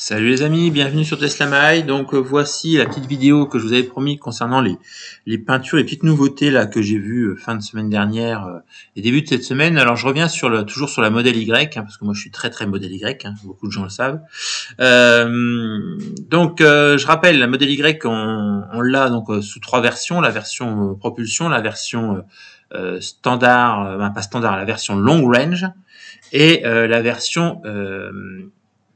Salut les amis, bienvenue sur Tesla My. Donc voici la petite vidéo que je vous avais promis concernant les peintures, les petites nouveautés là que j'ai vues fin de semaine dernière et début de cette semaine. Alors je reviens toujours sur la modèle Y, parce que moi je suis très modèle Y, beaucoup de gens le savent. Je rappelle, la modèle Y on l'a donc sous trois versions, la version propulsion, la version standard, pas standard, la version long range et la version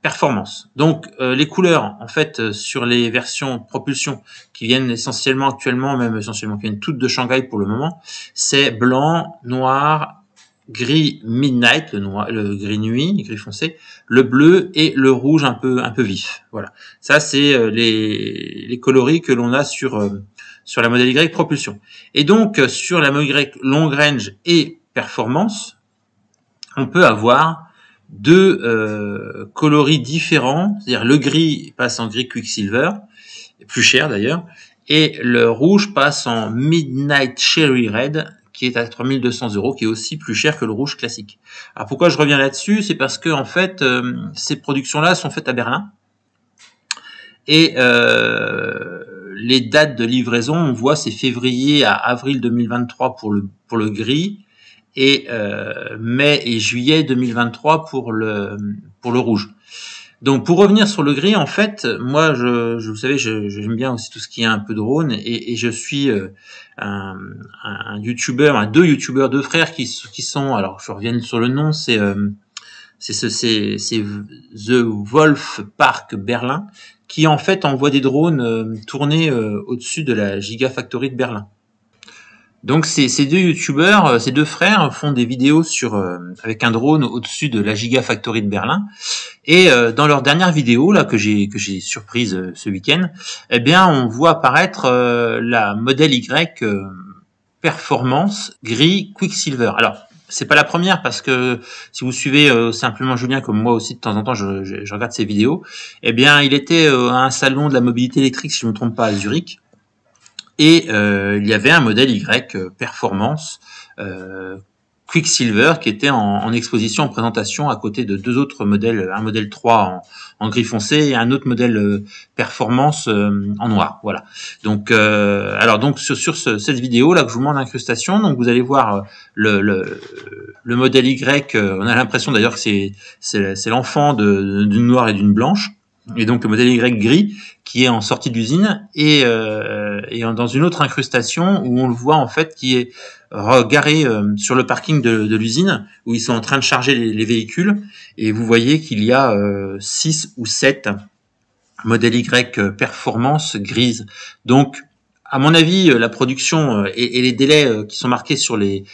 performance. Donc les couleurs en fait sur les versions propulsion qui viennent essentiellement actuellement, même essentiellement qui viennent toutes de Shanghai pour le moment, c'est blanc, noir, gris midnight, le gris nuit, gris foncé, le bleu et le rouge un peu vif. Voilà. Ça c'est les coloris que l'on a sur la modèle Y propulsion. Et donc sur la modèle Y long range et performance, on peut avoir deux coloris différents, c'est-à-dire le gris passe en gris Quicksilver, plus cher d'ailleurs, et le rouge passe en Midnight Cherry Red, qui est à 3200 €, qui est aussi plus cher que le rouge classique. Alors pourquoi je reviens là-dessus? C'est parce que en fait, ces productions-là sont faites à Berlin, et les dates de livraison, on voit, c'est février à avril 2023 pour le gris, et mai et juillet 2023 pour le rouge. Donc pour revenir sur le gris, en fait, moi vous savez, j'aime bien aussi tout ce qui est un peu drone, et je suis un youtubeur, deux youtubeurs, deux frères qui sont, alors je reviens sur le nom, c'est The Wolf Park Berlin, qui en fait envoie des drones tournés au-dessus de la Gigafactory de Berlin. Donc ces deux youtubeurs, ces deux frères font des vidéos avec un drone au-dessus de la Gigafactory de Berlin, et dans leur dernière vidéo là que j'ai surprise ce week-end, eh bien on voit apparaître la modèle Y performance gris Quicksilver. Alors c'est pas la première, parce que si vous suivez simplement Julien comme moi aussi, de temps en temps je regarde ses vidéos, eh bien il était à un salon de la mobilité électrique, si je me trompe pas, à Zurich. Et il y avait un modèle Y performance Quicksilver qui était en exposition, en présentation, à côté de deux autres modèles, un modèle 3 en gris foncé et un autre modèle performance en noir. Voilà. Donc donc sur cette vidéo là que je vous montre l'incrustation, donc vous allez voir le modèle Y. On a l'impression d'ailleurs que c'est l'enfant d'une noire et d'une blanche. Et donc le modèle Y gris qui est en sortie d'usine, et dans une autre incrustation où on le voit en fait qui est garé sur le parking de l'usine, où ils sont en train de charger les véhicules, et vous voyez qu'il y a 6 ou 7 modèles Y performance grises. Donc à mon avis, la production et les délais qui sont marqués sur les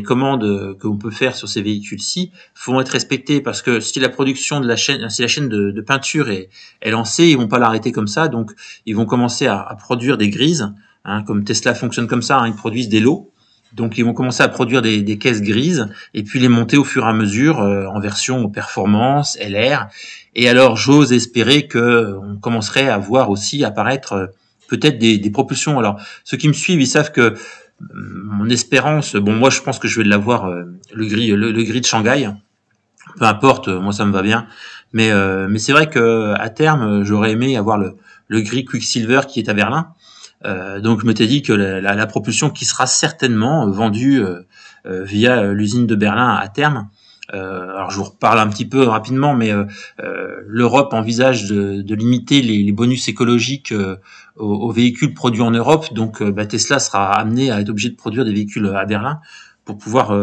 commandes que l'on peut faire sur ces véhicules-ci vont être respectés, parce que si la production de la chaîne, si la chaîne de peinture est lancée, ils vont pas l'arrêter comme ça. Donc ils vont commencer à produire des grises, comme Tesla fonctionne comme ça, ils produisent des lots. Donc ils vont commencer à produire des caisses grises, et puis les monter au fur et à mesure en version performance, LR. Et alors j'ose espérer que on commencerait à voir aussi apparaître peut-être des propulsions. Alors ceux qui me suivent, ils savent que mon espérance, bon, moi je pense que je vais l'avoir, le gris de Shanghai, peu importe, moi ça me va bien, mais c'est vrai que à terme j'aurais aimé avoir le gris Quicksilver qui est à Berlin. Donc je m'étais dit que la propulsion qui sera certainement vendue via l'usine de Berlin à terme. Alors je vous reparle un petit peu rapidement, mais l'Europe envisage de limiter les bonus écologiques aux véhicules produits en Europe. Donc Tesla sera amené à être obligé de produire des véhicules à Berlin pour pouvoir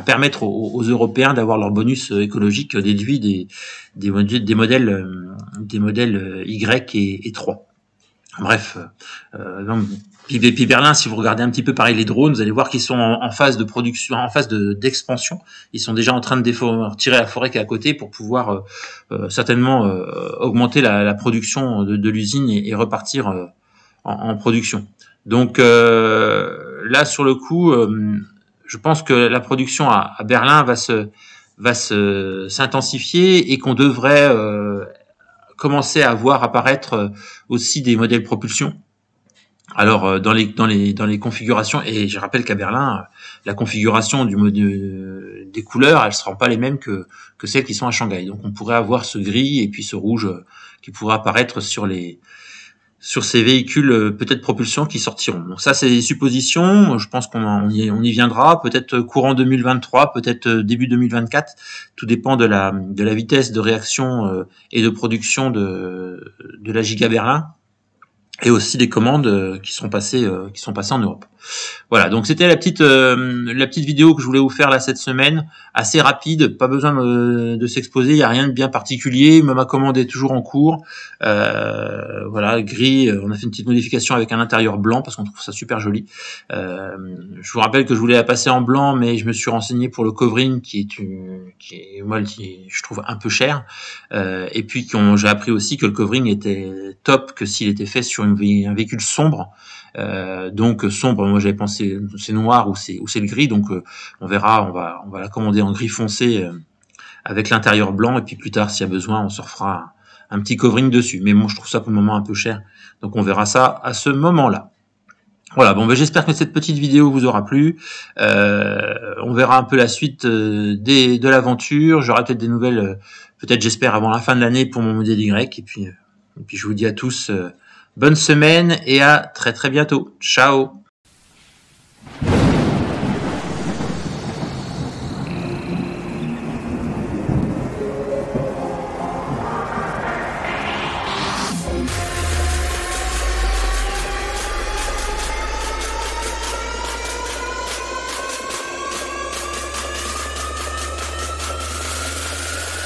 permettre aux Européens d'avoir leur bonus écologique déduit des modèles Y et 3. Bref, puis Berlin, si vous regardez un petit peu pareil les drones, vous allez voir qu'ils sont en phase de production, en phase d'expansion. Ils sont déjà en train de tirer la forêt qui est à côté pour pouvoir certainement augmenter la production de l'usine et repartir en production. Donc là, sur le coup, je pense que la production à Berlin va s'intensifier, et qu'on devrait commencer à voir apparaître aussi des modèles propulsion. Alors dans les configurations, et je rappelle qu'à Berlin, la configuration du des couleurs, elles seront pas les mêmes que celles qui sont à Shanghai. Donc on pourrait avoir ce gris et puis ce rouge qui pourra apparaître sur ces véhicules peut-être propulsion qui sortiront. Donc ça, c'est des suppositions. Je pense qu'on y viendra, peut-être courant 2023, peut-être début 2024. Tout dépend de la vitesse de réaction et de production de la Giga Berlin, et aussi des commandes qui sont passées en Europe. Voilà, donc c'était la petite vidéo que je voulais vous faire là cette semaine, assez rapide, pas besoin de s'exposer, il n'y a rien de bien particulier, ma commande est toujours en cours. Voilà, gris, on a fait une petite modification avec un intérieur blanc parce qu'on trouve ça super joli. Je vous rappelle que je voulais la passer en blanc, mais je me suis renseigné pour le covering qui est moi je trouve un peu cher. Et puis j'ai appris aussi que le covering était top que s'il était fait sur un véhicule sombre. Donc sombre, moi j'avais pensé c'est noir ou c'est le gris, donc on verra, on va la commander en gris foncé avec l'intérieur blanc, et puis plus tard s'il y a besoin on se refera un petit covering dessus, mais moi je trouve ça pour le moment un peu cher, donc on verra ça à ce moment-là. Voilà, bon, ben, j'espère que cette petite vidéo vous aura plu. On verra un peu la suite de l'aventure. J'aurai peut-être des nouvelles, peut-être j'espère avant la fin de l'année pour mon modèle Y, et puis je vous dis à tous bonne semaine et à très très bientôt. Ciao.